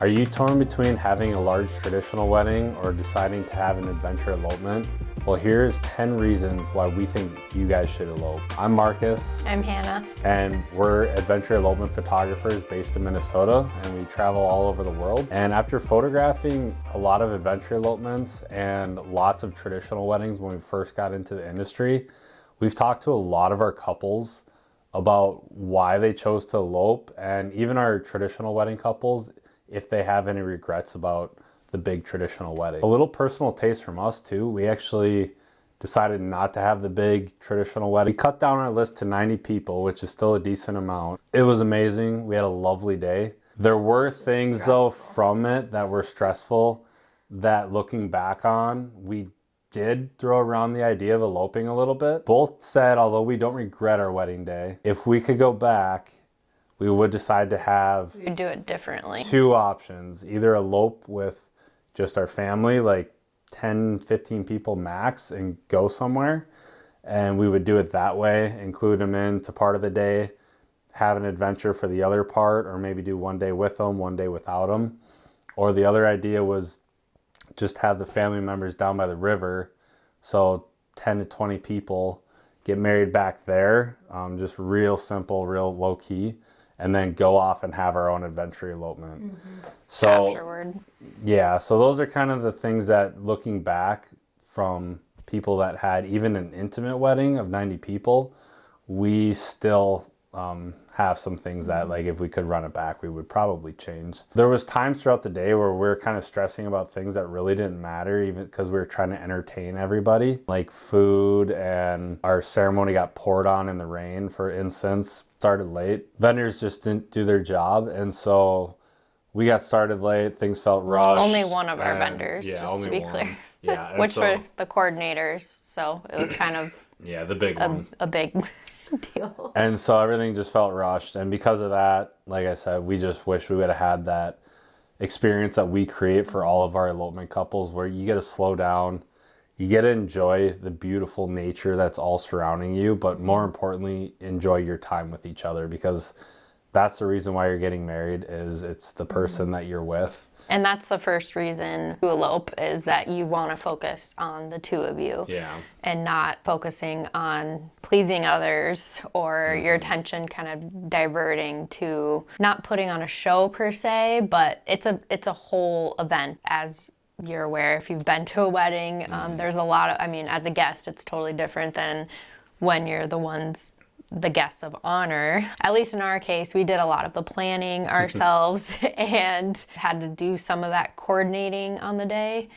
Are you torn between having a large traditional wedding or deciding to have an adventure elopement? Well, here's 10 reasons why we think you guys should elope. I'm Marcus. I'm Hannah. And we're adventure elopement photographers based in Minnesota, and we travel all over the world. And after photographing a lot of adventure elopements and lots of traditional weddings when we first got into the industry, we've talked to a lot of our couples about why they chose to elope, and even our traditional wedding couples, if they have any regrets about the big traditional wedding. A little personal taste from us too. We actually decided not to have the big traditional wedding. We cut down our list to 90 people, which is still a decent amount. It was amazing. We had a lovely day. There were things though from it that were stressful that, looking back on, we did throw around the idea of eloping a little bit. Both said, although we don't regret our wedding day, if we could go back, we would decide to have We'd do it differently. two options. Either elope with just our family, like 10, 15 people max, and go somewhere. And we would do it that way, include them into part of the day, have an adventure for the other part, or maybe do one day with them, one day without them. Or the other idea was just have the family members down by the river. So 10 to 20 people get married back there, just real simple, real low key, and then go off and have our own adventure elopement. So Afterward. yeah, so those are kind of the things that, looking back from people that had even an intimate wedding of 90 people, we still have some things that, like, if we could run it back, we would probably change. There was times throughout the day where we were kind of stressing about things that really didn't matter, even because we were trying to entertain everybody, like food, and our ceremony got poured on in the rain, for instance. Started late. Vendors just didn't do their job, and so we got started late. Things felt rushed. Only one of our vendors, yeah, just only to be one. clear. Yeah, Which were the coordinators, so it was kind of yeah, the big one. a big deal. And so everything just felt rushed. And because of that, like I said, we just wish we would have had that experience that we create for all of our elopement couples, where you get to slow down, you get to enjoy the beautiful nature that's all surrounding you, but more importantly, enjoy your time with each other, because that's the reason why you're getting married, is it's the person that you're with. And that's the first reason to elope, is that you want to focus on the two of you. Yeah. And not focusing on pleasing others, or your attention kind of diverting to not putting on a show per se, but it's a whole event. As you're aware, if you've been to a wedding, there's a lot of, I mean, as a guest, it's totally different than when you're the guests of honor. At least in our case, we did a lot of the planning ourselves and had to do some of that coordinating on the day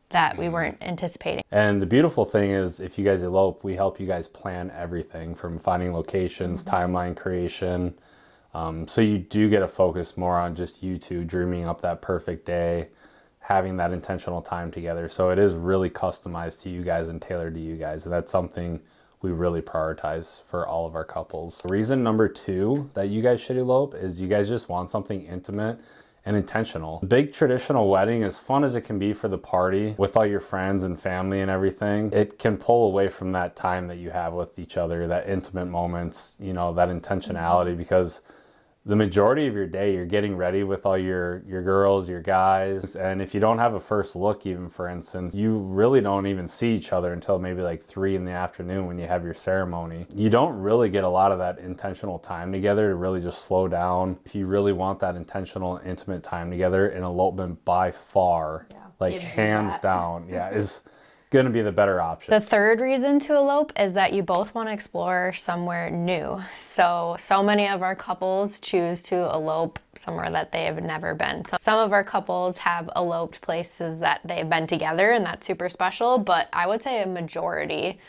that we weren't anticipating. And the beautiful thing is, if you guys elope, we help you guys plan everything from finding locations, timeline creation. So you do get to focus more on just you two dreaming up that perfect day, having that intentional time together. So it is really customized to you guys and tailored to you guys. And that's something we really prioritize for all of our couples. Reason number 2 that you guys should elope is you guys just want something intimate and intentional. A big traditional wedding, as fun as it can be for the party with all your friends and family and everything, it can pull away from that time that you have with each other, that intimate moments, you know, that intentionality, because the majority of your day you're getting ready with all your girls, your guys, and if you don't have a first look, even, for instance, you really don't even see each other until maybe like 3 in the afternoon when you have your ceremony. You don't really get a lot of that intentional time together to really just slow down. If you really want that intentional, intimate time together, an elopement by far, like hands down, is going to be the better option. The third reason to elope is that you both want to explore somewhere new. So many of our couples choose to elope somewhere that they have never been. So some of our couples have eloped places that they've been together, and that's super special, but I would say a majority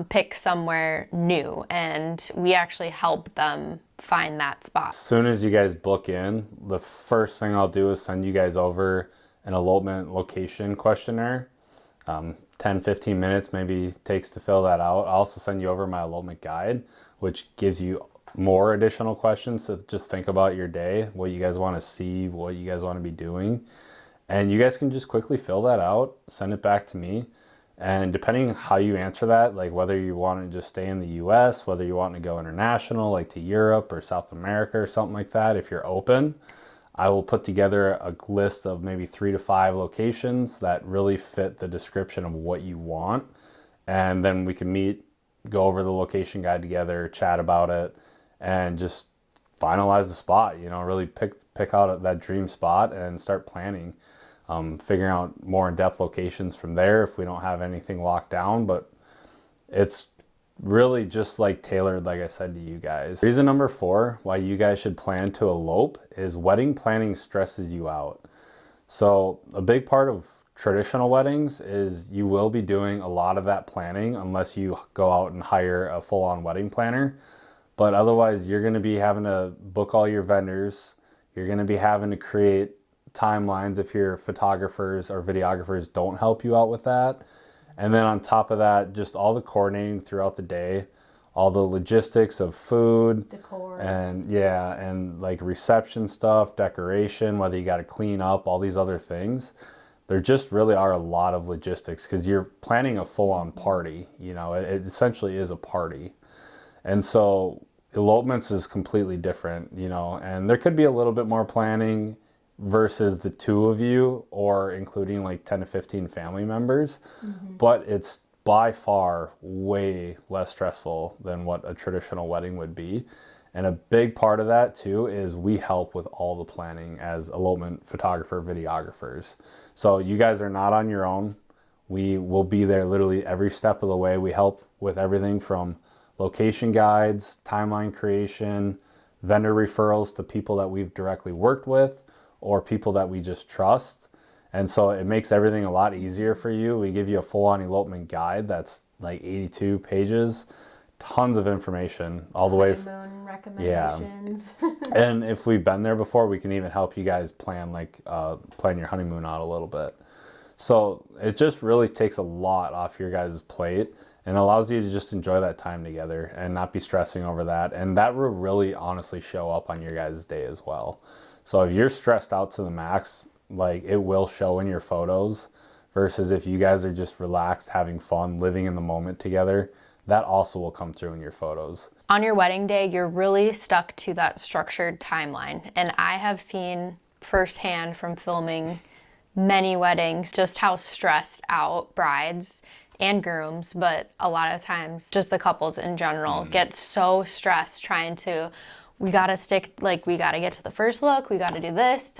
pick somewhere new, and we actually help them find that spot. As soon as you guys book in, the first thing I'll do is send you guys over an elopement location questionnaire. 10, 15 minutes maybe takes to fill that out. I'll also send you over my elopement guide, which gives you more additional questions to just think about your day, what you guys want to see, what you guys want to be doing. And you guys can just quickly fill that out, send it back to me. And depending how you answer that, like whether you want to just stay in the US, whether you want to go international, like to Europe or South America or something like that, if you're open, I will put together a list of maybe 3 to 5 locations that really fit the description of what you want. And then we can meet, go over the location guide together, chat about it, and just finalize the spot, you know, really pick out that dream spot and start planning. Figuring out more in-depth locations from there if we don't have anything locked down. But it's really just like tailored, like I said to you guys. Reason number 4 why you guys should plan to elope is wedding planning stresses you out. So a big part of traditional weddings is you will be doing a lot of that planning unless you go out and hire a full-on wedding planner. But otherwise, you're going to be having to book all your vendors. You're going to be having to create timelines if your photographers or videographers don't help you out with that. And then on top of that, just all the coordinating throughout the day, all the logistics of food, decor, and like reception stuff, decoration, whether you got to clean up, all these other things. There just really are a lot of logistics because you're planning a full-on party. You know, it essentially is a party. And so elopements is completely different, you know, and there could be a little bit more planning versus the 2 of you or including like 10 to 15 family members. But it's by far way less stressful than what a traditional wedding would be. And a big part of that too is we help with all the planning as elopement photographer, videographers. So you guys are not on your own. We will be there literally every step of the way. We help with everything from location guides, timeline creation, vendor referrals to people that we've directly worked with or people that we just trust. And so it makes everything a lot easier for you. We give you a full-on elopement guide that's like 82 pages, tons of information all the way. Honeymoon recommendations. Yeah. And if we've been there before, we can even help you guys plan plan your honeymoon out a little bit. So it just really takes a lot off your guys' plate and allows you to just enjoy that time together and not be stressing over that. And that will really honestly show up on your guys' day as well. So if you're stressed out to the max, like it will show in your photos versus if you guys are just relaxed, having fun, living in the moment together, that also will come through in your photos. On your wedding day, you're really stuck to that structured timeline. And I have seen firsthand from filming many weddings just how stressed out brides and grooms, but a lot of times just the couples in general get so stressed trying to, we gotta get to the first look, we gotta do this,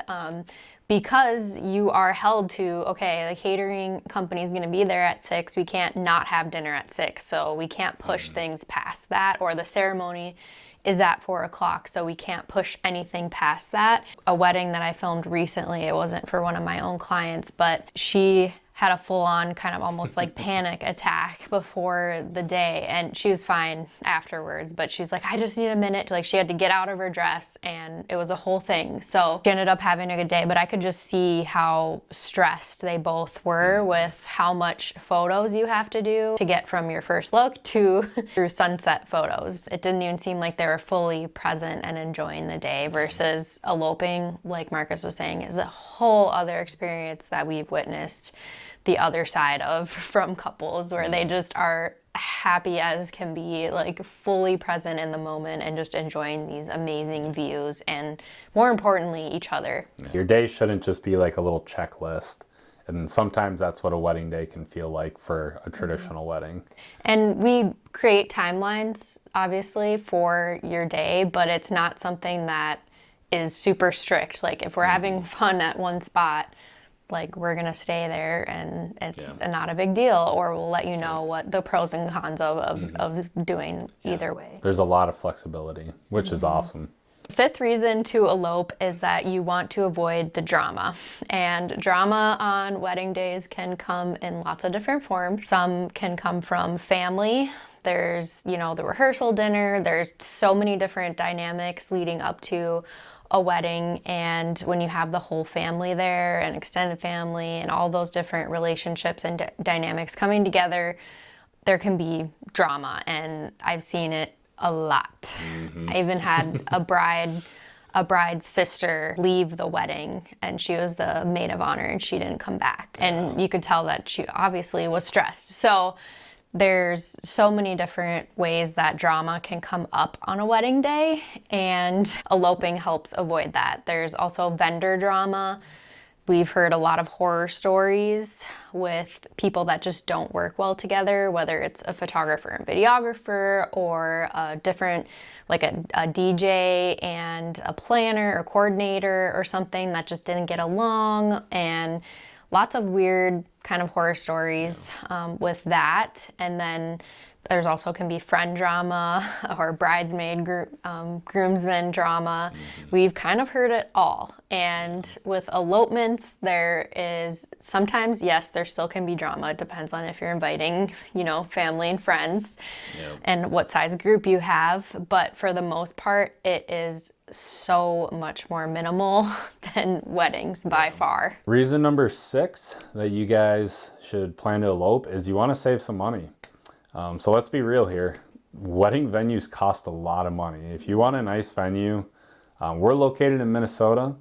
because you are held to, okay, the catering company is gonna be there at 6, we can't not have dinner at 6, so we can't push things past that, or the ceremony is at 4 o'clock, so we can't push anything past that. A wedding that I filmed recently, it wasn't for one of my own clients, but she had a full-on kind of almost like panic attack before the day, and she was fine afterwards, but she's like, I just need a minute to, like, she had to get out of her dress and it was a whole thing. So she ended up having a good day, but I could just see how stressed they both were with how much photos you have to do to get from your first look to through sunset photos. It didn't even seem like they were fully present and enjoying the day versus eloping, like Marcus was saying, is a whole other experience that we've witnessed the other side of from couples where they just are happy as can be, like fully present in the moment and just enjoying these amazing views and more importantly each other. Your day shouldn't just be like a little checklist, and sometimes that's what a wedding day can feel like for a traditional wedding. And we create timelines obviously for your day, but it's not something that is super strict. Like if we're having fun at one spot, like we're gonna stay there and it's not a big deal, or we'll let you know what the pros and cons of doing either way. There's a lot of flexibility, which is awesome. Fifth reason to elope is that you want to avoid the drama. And drama on wedding days can come in lots of different forms. Some can come from family. There's, you know, the rehearsal dinner. There's so many different dynamics leading up to a wedding, and when you have the whole family there and extended family and all those different relationships and dynamics coming together, there can be drama, and I've seen it a lot. I even had a bride's sister leave the wedding, and she was the maid of honor and she didn't come back, and you could tell that she obviously was stressed. So There's so many different ways that drama can come up on a wedding day, and eloping helps avoid that. There's also vendor drama. We've heard a lot of horror stories with people that just don't work well together, whether it's a photographer and videographer or a different, like a DJ and a planner or coordinator or something that just didn't get along, and lots of weird kind of horror stories with that. And then there's also can be friend drama or bridesmaid groomsmen drama. We've kind of heard it all. And with elopements, there is sometimes, yes, there still can be drama. It depends on if you're inviting, family and friends and what size group you have. But for the most part, it is so much more minimal than weddings by far. Reason number 6 that you guys should plan to elope is you want to save some money. So let's be real here. Wedding venues cost a lot of money. If you want a nice venue, we're located in Minnesota.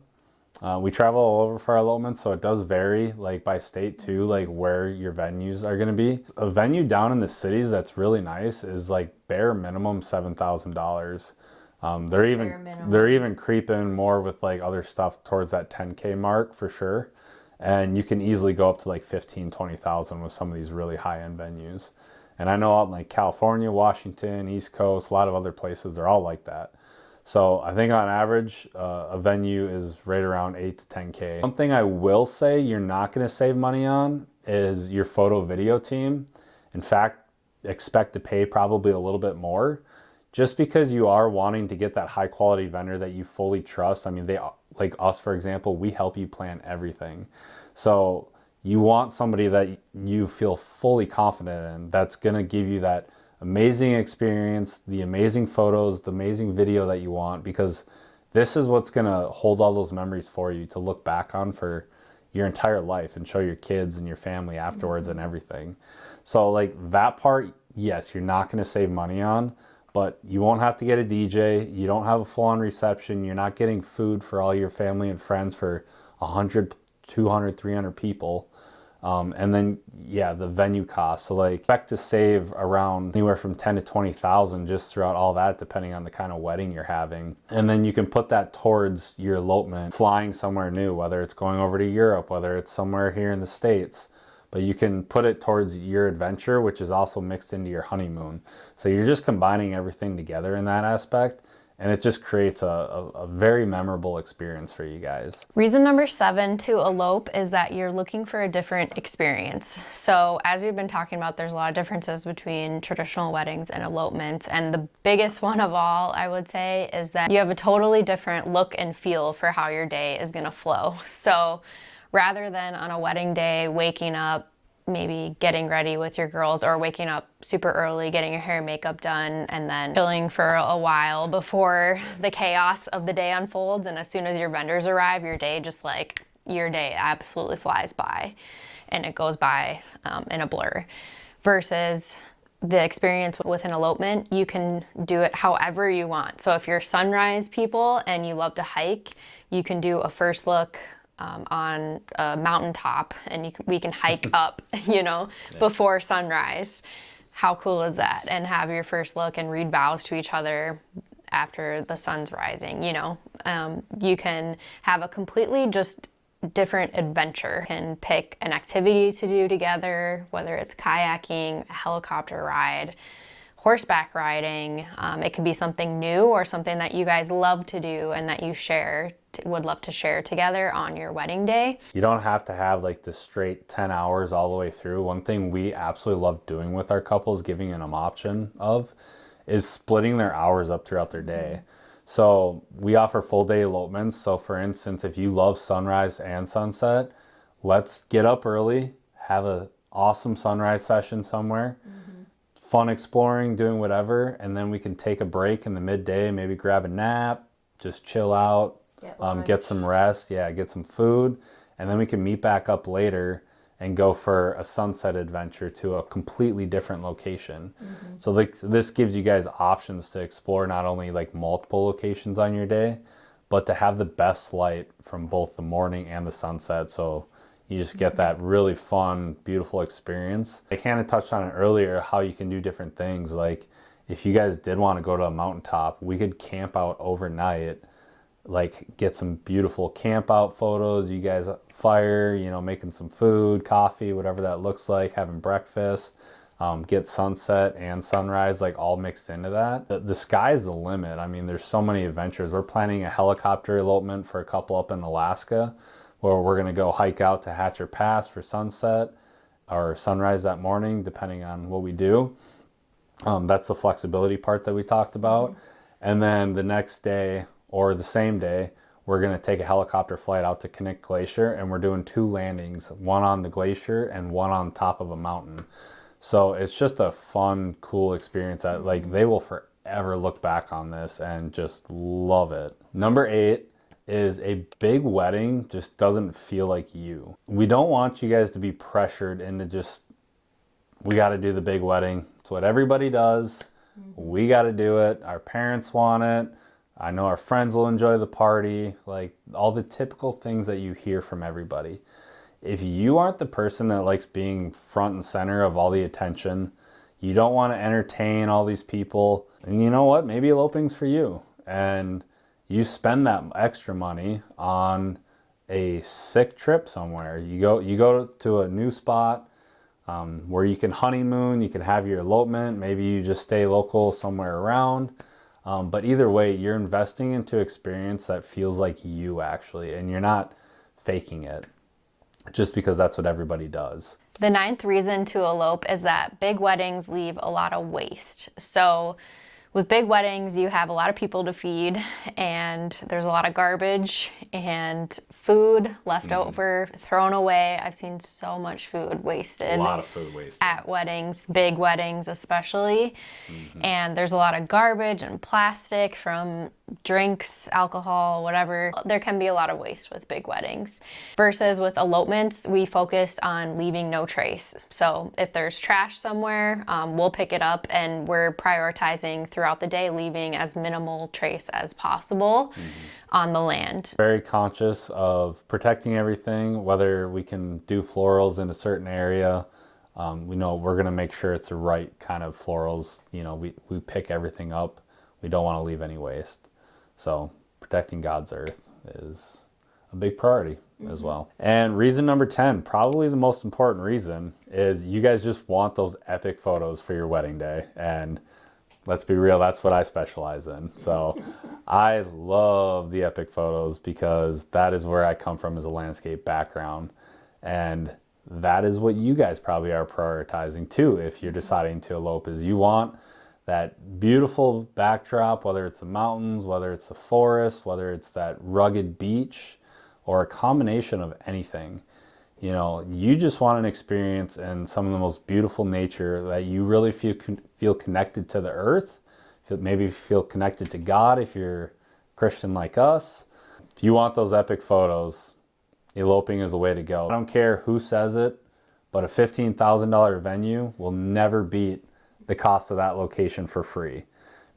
We travel all over for our elopements, so it does vary like by state too, like where your venues are going to be. A venue down in the cities that's really nice is like bare minimum $7,000. They're even creeping more with like other stuff towards that 10K mark for sure. And you can easily go up to like 15, 20,000 with some of these really high-end venues. And I know out in like California, Washington, East Coast, a lot of other places, they're all like that. So I think on average, a venue is right around 8 to 10K. One thing I will say you're not going to save money on is your photo video team. In fact, expect to pay probably a little bit more just because you are wanting to get that high quality vendor that you fully trust. I mean, they, like us, for example, we help you plan everything. So you want somebody that you feel fully confident in, that's going to give you that amazing experience, the amazing photos, the amazing video that you want, because this is what's going to hold all those memories for you to look back on for your entire life and show your kids and your family afterwards and everything. So like that part, yes, you're not going to save money on, but you won't have to get a DJ. You don't have a full-on reception. You're not getting food for all your family and friends for 100, 200, 300 people. And then, yeah, the venue costs. So like expect to save around anywhere from 10 to 20,000 just throughout all that, depending on the kind of wedding you're having. And then you can put that towards your elopement, flying somewhere new, whether it's going over to Europe, whether it's somewhere here in the States. But you can put it towards your adventure, which is also mixed into your honeymoon. So you're just combining everything together in that aspect. And it just creates a very memorable experience for you guys. Reason number 7 to elope is that you're looking for a different experience. So as we've been talking about, there's a lot of differences between traditional weddings and elopements. And the biggest one of all, I would say, is that you have a totally different look and feel for how your day is gonna flow. So rather than on a wedding day, waking up, maybe getting ready with your girls, or waking up super early, getting your hair and makeup done, and then chilling for a while before the chaos of the day unfolds. And as soon as your vendors arrive, your day absolutely flies by, and it goes by in a blur. Versus the experience with an elopement, you can do it however you want. So if you're sunrise people and you love to hike, you can do a first look on a mountaintop, and we can hike up, before sunrise. How cool is that? And have your first look and read vows to each other after the sun's rising. You can have a completely just different adventure. You can pick an activity to do together, whether it's kayaking, a helicopter ride, horseback riding. It could be something new or something that you guys love to do and that you would love to share together on your wedding day. You don't have to have like the straight 10 hours all the way through. One thing we absolutely love doing with our couples, giving them an option of, is splitting their hours up throughout their day. So we offer full day elopements. So for instance, if you love sunrise and sunset, let's get up early, have an awesome sunrise session somewhere, fun exploring, doing whatever, and then we can take a break in the midday, maybe grab a nap, just chill out, get some rest, get some food, and then we can meet back up later and go for a sunset adventure to a completely different location. So this gives you guys options to explore not only like multiple locations on your day, but to have the best light from both the morning and the sunset. So You just get that really fun, beautiful experience. I kind of touched on it earlier, how you can do different things. Like if you guys did want to go to a mountaintop, we could camp out overnight, like get some beautiful camp out photos. You guys fire, you know, making some food, coffee, whatever that looks like, having breakfast, get sunset and sunrise like all mixed into that. The sky's the limit. I mean, there's so many adventures. We're planning a helicopter elopement for a couple up in Alaska, where we're gonna go hike out to Hatcher Pass for sunset or sunrise that morning, depending on what we do. That's the flexibility part that we talked about. And then the next day or the same day, we're gonna take a helicopter flight out to Knik Glacier, and we're doing 2 landings, one on the glacier and one on top of a mountain. So it's just a fun, cool experience that like they will forever look back on this and just love it. Number 8 is a big wedding just doesn't feel like you. We don't want you guys to be pressured into just, we got to do the big wedding. It's what everybody does. We got to do it. Our parents want it. I know our friends will enjoy the party. Like all the typical things that you hear from everybody. If you aren't the person that likes being front and center of all the attention, you don't want to entertain all these people, and you know what? Maybe eloping's for you. And you spend that extra money on a sick trip somewhere. You go to a new spot where you can honeymoon, you can have your elopement, maybe you just stay local somewhere around. But either way, you're investing into experience that feels like you actually, and you're not faking it just because that's what everybody does. The 9th reason to elope is that big weddings leave a lot of waste. So with big weddings, you have a lot of people to feed, and there's a lot of garbage and food left over, thrown away. I've seen so much food wasted. A lot of food wasted. At weddings, big weddings especially. And there's a lot of garbage and plastic from drinks, alcohol, whatever. There can be a lot of waste with big weddings. Versus with elopements, we focus on leaving no trace. So if there's trash somewhere, we'll pick it up, and we're prioritizing throughout the day leaving as minimal trace as possible on the land. Very conscious of protecting everything, whether we can do florals in a certain area. We know we're gonna make sure it's the right kind of florals. You know, we pick everything up. We don't wanna leave any waste. So protecting God's earth is a big priority as well. And reason number 10, probably the most important reason, is you guys just want those epic photos for your wedding day. And let's be real, that's what I specialize in. So I love the epic photos because that is where I come from as a landscape background. And that is what you guys probably are prioritizing too if you're deciding to elope, is you want that beautiful backdrop, whether it's the mountains, whether it's the forest, whether it's that rugged beach, or a combination of anything. You know, you just want an experience in some of the most beautiful nature that you really feel connected to the earth, maybe feel connected to God if you're Christian like us. If you want those epic photos, eloping is the way to go. I don't care who says it, but a $15,000 venue will never beat the cost of that location for free,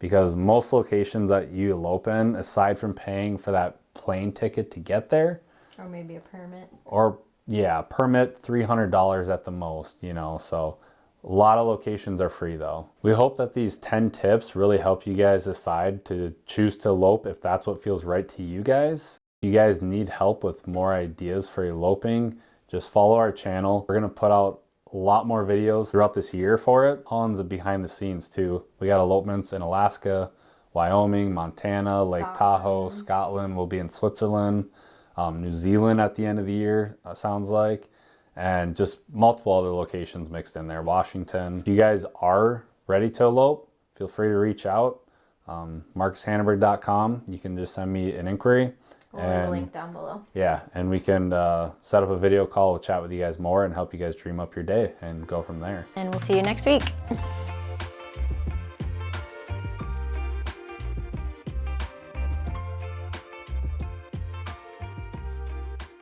because most locations that you elope in, aside from paying for that plane ticket to get there, or maybe a permit, or yeah, permit $300 at the most, you know. So a lot of locations are free though. We hope that these 10 tips really help you guys decide to choose to elope if that's what feels right to you guys. If you guys need help with more ideas for eloping, just follow our channel. We're gonna put out a lot more videos throughout this year for it. Tons of behind the scenes too. We got elopements in Alaska, Wyoming, Montana, Lake Tahoe, Scotland. We'll be in Switzerland, New Zealand at the end of the year, sounds like, and just multiple other locations mixed in there. Washington. If you guys are ready to elope, feel free to reach out. MarcusHannenberg.com. You can just send me an inquiry. We'll leave a link down below. Yeah, and we can set up a video call, we'll chat with you guys more and help you guys dream up your day and go from there. And we'll see you next week.